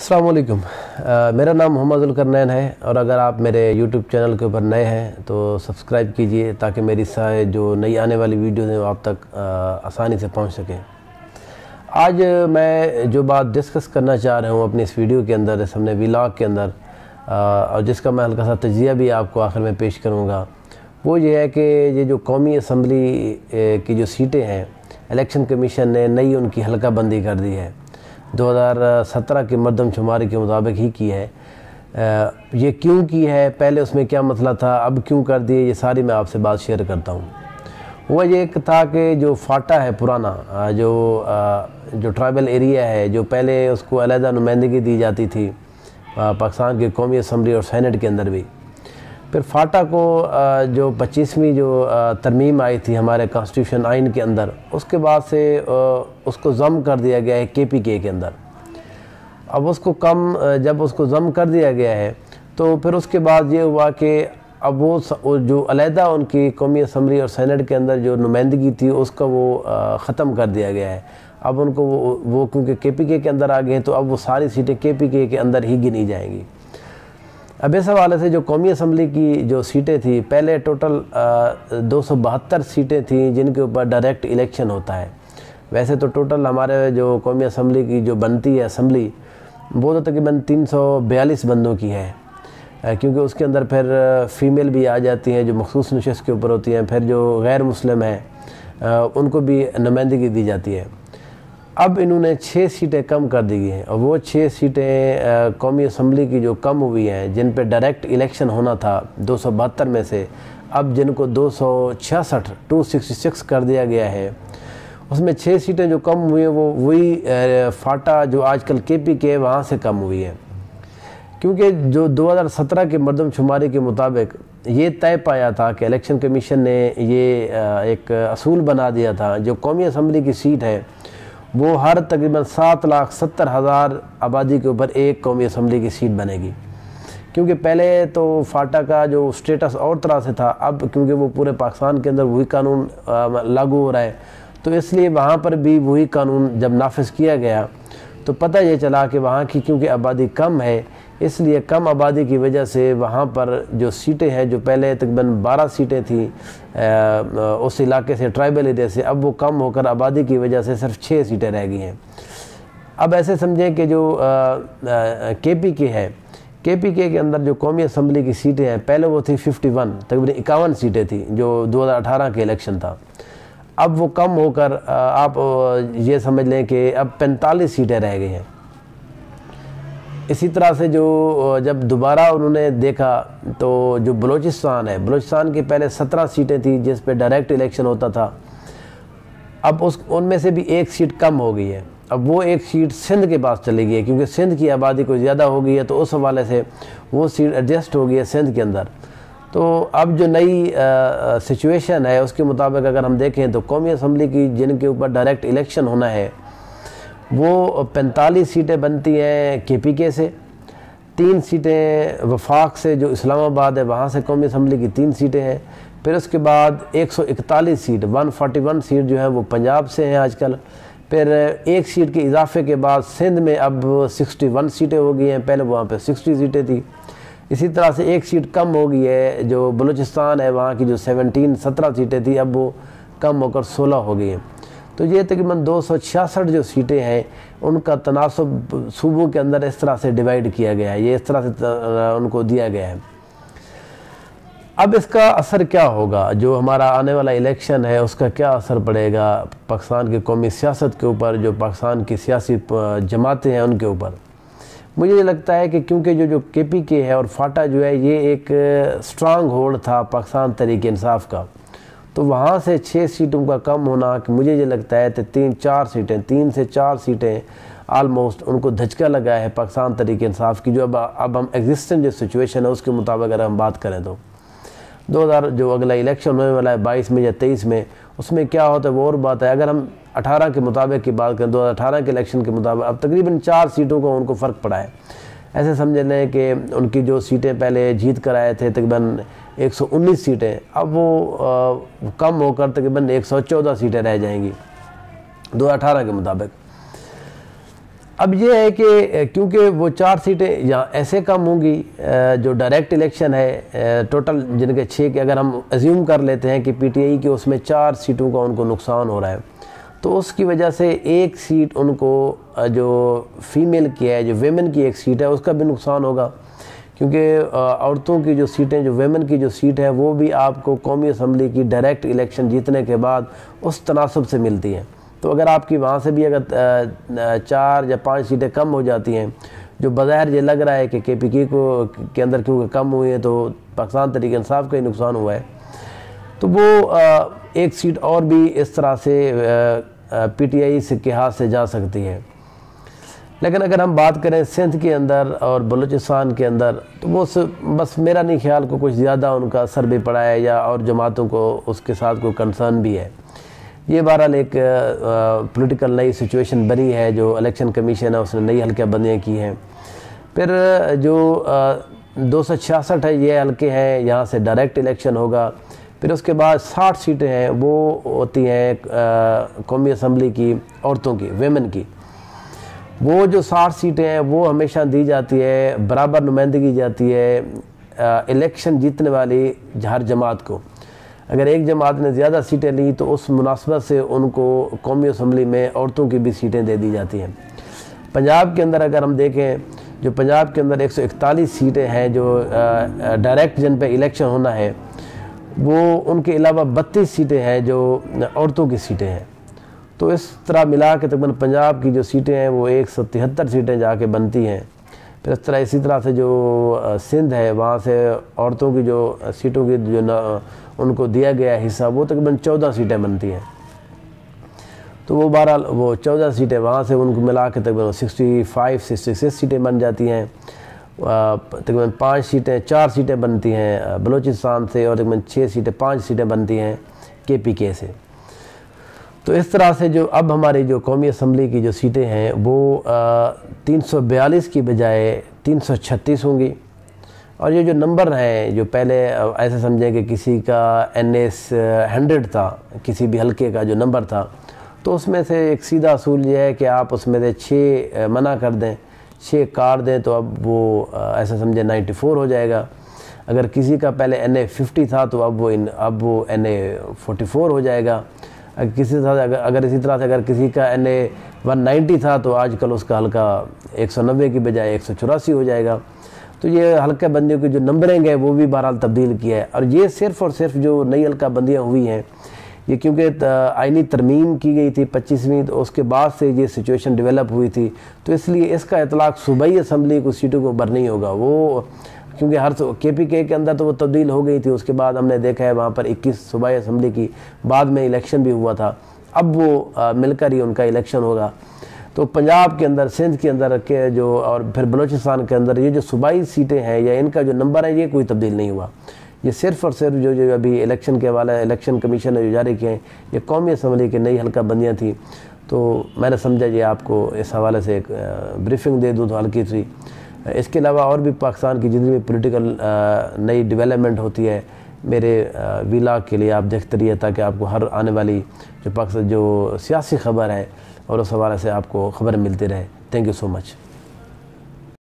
अस्सलाम वालेकुम। मेरा नाम मोहम्मद ज़ुल्करनैन है और अगर आप मेरे यूट्यूब चैनल के ऊपर नए हैं तो सब्सक्राइब कीजिए ताकि मेरी सारे जो नई आने वाली वीडियोज़ हैं वो आप तक आसानी से पहुंच सकें। आज मैं जो बात डिस्कस करना चाह रहा हूँ अपनी इस वीडियो के अंदर, इस हमने व्लॉग के अंदर, और जिसका मैं हल्का सा तजिया भी आपको आखिर में पेश करूँगा, वो ये है कि ये जो कौमी असम्बली की जो सीटें हैं, इलेक्शन कमीशन ने नई उनकी हल्का बंदी कर दी है। 2017 की मरदमशुमारी के मुताबिक ही की है। ये क्यों की है, पहले उसमें क्या मसला था, अब क्यों कर दिए, ये सारी मैं आपसे बात शेयर करता हूँ। वो ये एक था कि जो फाटा है पुराना, जो ट्राइबल एरिया है, जो पहले उसको अलहदा नुमाइंदगी दी जाती थी पाकिस्तान की कौमी असम्बली और सेनेट के अंदर भी। फिर फाटा को जो 25वीं जो तरमीम आई थी हमारे कॉन्स्टिट्यूशन आइन के अंदर, उसके बाद से उसको ज़म कर दिया गया है KPK के अंदर। अब उसको जब उसको ज़म कर दिया गया है तो फिर उसके बाद ये हुआ कि अब वो जो अलहदा उनकी कौमी असम्बली और सेनेट के अंदर जो नुमाइंदगी थी उसका वो ख़त्म कर दिया गया है। अब उनको वो क्योंकि KPK के अंदर आ गए हैं तो अब वो सारी सीटें KPK के अंदर ही गिनी जाएंगी। अब इस हवाले से जो कौमी असम्बली की जो सीटें थी, पहले टोटल 272 सीटें थीं जिनके ऊपर डायरेक्ट इलेक्शन होता है। वैसे तो टोटल हमारे जो कौमी असम्बली की जो बनती है असम्बली, वो तो तकरीबन 342 बंदों की है, क्योंकि उसके अंदर फिर फ़ीमेल भी आ जाती हैं जो मखसूस नशस्त के ऊपर होती हैं, फिर जो गैर मुस्लिम हैं उनको भी नुमाइंदगी दी जाती है। अब इन्होंने 6 सीटें कम कर दी गई हैं और वो 6 सीटें कौमी असम्बली की जो कम हुई हैं, जिन पे डायरेक्ट इलेक्शन होना था 272 में से, अब जिनको 266 कर दिया गया है, उसमें 6 सीटें जो कम हुई हैं वो वही फाटा जो आजकल KPK है वहाँ से कम हुई है। क्योंकि जो 2017 के मरदमशुमारी के मुताबिक ये तय पाया था कि इलेक्शन कमीशन ने ये एक असूल बना दिया था, जो कौमी असम्बली की सीट है वो हर तकरीबन 7,70,000 आबादी के ऊपर एक कौमी असम्बली की सीट बनेगी। क्योंकि पहले तो फाटा का जो स्टेटस और तरह से था, अब क्योंकि वो पूरे पाकिस्तान के अंदर वही कानून लागू हो रहा है तो इसलिए वहाँ पर भी वही कानून जब नाफिज किया गया तो पता ये चला कि वहाँ की क्योंकि आबादी कम है, इसलिए कम आबादी की वजह से वहाँ पर जो सीटें हैं, जो पहले तकरीबन 12 सीटें थी उस इलाके से, ट्राइबल एरिया से, अब वो कम होकर आबादी की वजह से सिर्फ 6 सीटें रह गई हैं। अब ऐसे समझें कि जो KPK है, KPK के अंदर जो कौमी असम्बली की सीटें हैं, पहले वो थी 51, तकरीबन 51 सीटें थी जो 2018 के इलेक्शन था। अब वो कम होकर आप ये समझ लें कि अब 45 सीटें रह गई हैं। इसी तरह से जो जब दोबारा उन्होंने देखा तो जो बलूचिस्तान है, बलूचिस्तान की पहले 17 सीटें थी जिस पे डायरेक्ट इलेक्शन होता था, अब उनमें से भी एक सीट कम हो गई है। अब वो एक सीट सिंध के पास चली गई है, क्योंकि सिंध की आबादी कोई ज़्यादा हो गई है तो उस हवाले से वो सीट एडजस्ट हो गई है सिंध के अंदर। तो अब जो नई सिचुएशन है उसके मुताबिक अगर हम देखें तो कौमी असम्बली की जिनके ऊपर डायरेक्ट इलेक्शन होना है वो 45 सीटें बनती हैं KPK से, 3 सीटें वफाक से जो इस्लामाबाद है वहाँ से कौमी असम्बली की 3 सीटें हैं। फिर उसके बाद 141 सीट, 141 सीट जो है वो पंजाब से हैं आजकल। फिर एक सीट के इजाफे के बाद सिंध में अब 61 सीटें हो गई हैं, पहले वहाँ पे 60 सीटें थी। इसी तरह से एक सीट कम हो गई है, जो बलूचिस्तान है वहाँ की जो 17 सीटें थी अब वो कम होकर 16 हो गई हैं। तो ये तकरीबन 266 जो सीटें हैं उनका तनासब सूबों के अंदर इस तरह से डिवाइड किया गया है, ये इस तरह से उनको दिया गया है। अब इसका असर क्या होगा, जो हमारा आने वाला इलेक्शन है उसका क्या असर पड़ेगा पाकिस्तान की कौमी सियासत के ऊपर, जो पाकिस्तान की सियासी जमातें हैं उनके ऊपर। मुझे ये लगता है कि क्योंकि जो KPK है और फाटा जो है ये एक स्ट्रांग होल्ड था पाकिस्तान तहरीक इंसाफ का, तो वहाँ से 6 सीटों का कम होना कि मुझे ये लगता है कि 3 से 4 सीटें आलमोस्ट उनको धचका लगा है पाकिस्तान तहरीक इंसाफ की। जो अब हम एग्जिस्टेंट जो सिचुएशन है उसके मुताबिक अगर हम बात करें तो 2000 जो अगला इलेक्शन होने वाला है 22 में या 23 में, उसमें क्या होता है वो और बात है। अगर हम 18 के मुताबिक की बात करें, 2018 के इलेक्शन के मुताबिक अब तकरीबन 4 सीटों का उनको फ़र्क पड़ा है। ऐसे समझ लें कि उनकी जो सीटें पहले जीत कर आए थे तकरीबन 119 सीटें, अब वो कम होकर तकरीबन 114 सीटें रह जाएंगी 2018 के मुताबिक। अब ये है कि क्योंकि वो 4 सीटें यहाँ ऐसे कम होंगी, जो डायरेक्ट इलेक्शन है टोटल जिनके 6 के अगर हम अज्यूम कर लेते हैं कि पीटीआई की उसमें 4 सीटों का उनको नुकसान हो रहा है, तो उसकी वजह से एक सीट उनको जो फीमेल की है, जो वेमेन की एक सीट है, उसका भी नुकसान होगा, क्योंकि औरतों की जो सीटें, जो वेमेन की जो सीट है, वो भी आपको कौमी असम्बली की डायरेक्ट इलेक्शन जीतने के बाद उस तनासब से मिलती हैं। तो अगर आपकी वहाँ से भी अगर 4 या 5 सीटें कम हो जाती हैं, जो बज़ाहिर ये लग रहा है कि केपीके को के अंदर क्योंकि कम हुई है तो पाकिस्तान तहरीक इंसाफ का ही नुकसान हुआ है, तो वो एक सीट और भी इस तरह से पीटीआई के हाथ से जा सकती है। लेकिन अगर हम बात करें सिंध के अंदर और बलूचिस्तान के अंदर, तो वो बस मेरा नहीं ख्याल को कुछ ज़्यादा उनका असर भी पड़ा है या और जमातों को उसके साथ कोई कंसर्न भी है। ये बहरहाल एक पॉलिटिकल नई सिचुएशन बनी है, जो इलेक्शन कमीशन है उसने नई हल्के बंदियाँ की हैं। फिर जो 266 है ये हल्के हैं, यहाँ से डायरेक्ट इलेक्शन होगा। फिर उसके बाद 60 सीटें हैं वो होती हैं कौमी असम्बली की औरतों की, वेमेन की। वो जो 60 सीटें हैं वो हमेशा दी जाती है, बराबर नुमाइंदगी जाती है इलेक्शन जीतने वाली हर जमात को। अगर एक जमात ने ज़्यादा सीटें ली तो उस मुनासबत से उनको कौमी असम्बली में औरतों की भी सीटें दे दी जाती हैं। पंजाब के अंदर अगर हम देखें, जो पंजाब के अंदर 141 सीटें हैं जो डायरेक्ट जिन पे इलेक्शन होना है, वो उनके अलावा 32 सीटें हैं जो औरतों की सीटें हैं। तो इस तरह मिला के तकरीबन पंजाब की जो सीटें हैं वो 173 सीटें जाके बनती हैं। फिर इस तरह इसी तरह से जो सिंध है वहाँ से औरतों की जो सीटों की जो उनको दिया गया हिस्सा वो तकरीबन 14 सीटें बनती हैं। तो वो बहरहाल वो 14 सीटें वहाँ से उनको मिला के तकरीबन 65-66 सीटें बन जाती हैं। तकरीबन 4 सीटें बनती हैं बलूचिस्तान से और तकरीबन 5 सीटें बनती हैं केपीके से। तो इस तरह से जो अब हमारी जो कौमी असम्बली की जो सीटें हैं वो 342 की बजाय 336 होंगी। और ये जो नंबर हैं, जो पहले ऐसे समझें कि किसी का NS 100 था, किसी भी हल्के का जो नंबर था, तो उसमें से एक सीधा असूल ये है कि आप उसमें से 6 मना कर दें, 6 काट दें, तो अब वो ऐसा समझे 94 हो जाएगा। अगर किसी का पहले NA 50 था तो अब वो NA 44 हो जाएगा। अगर इसी तरह से अगर किसी का NA 190 था तो आजकल उसका हल्का 190 की बजाय 184 हो जाएगा। तो ये हल्का बंदियों की जो नंबरिंग है वो भी बहरहाल तब्दील किया है। और ये सिर्फ़ और सिर्फ जो नई हल्का बंदियाँ हुई हैं, ये क्योंकि आइनी तरमीम की गई थी 25वीं, तो उसके बाद से ये सिचुएशन डेवलप हुई थी, तो इसलिए इसका इतलाक़ सूबाई असम्बली को सीटों के ऊपर नहीं होगा। वो क्योंकि हर केपीके के अंदर तो वो तब्दील हो गई थी, उसके बाद हमने देखा है वहाँ पर 21 सूबाई असम्बली की बाद में इलेक्शन भी हुआ था, अब वो मिलकर ही उनका इलेक्शन होगा। तो पंजाब के अंदर, सिंध के अंदर के जो और फिर बलूचिस्तान के अंदर ये जो सूबाई सीटें हैं या इनका जो नंबर है ये कोई तब्दील नहीं हुआ। ये सिर्फ़ और सिर्फ जो अभी इलेक्शन के हवाले इलेक्शन कमीशन ने जो जारी किए हैं, ये कौमी असम्बली की नई हल्का बंदियाँ थी। तो मैंने समझा ये आपको इस हवाले से एक ब्रीफिंग दे दूँ तो हल्की सी। इसके अलावा और भी पाकिस्तान की जितनी भी पॉलिटिकल नई डेवलपमेंट होती है, मेरे व्लॉग के लिए आप देखते रहिए, ताकि आपको हर आने वाली जो पाकिस्तान जो सियासी ख़बर है और उस हवाले से आपको ख़बर मिलती रहे। Thank you so much.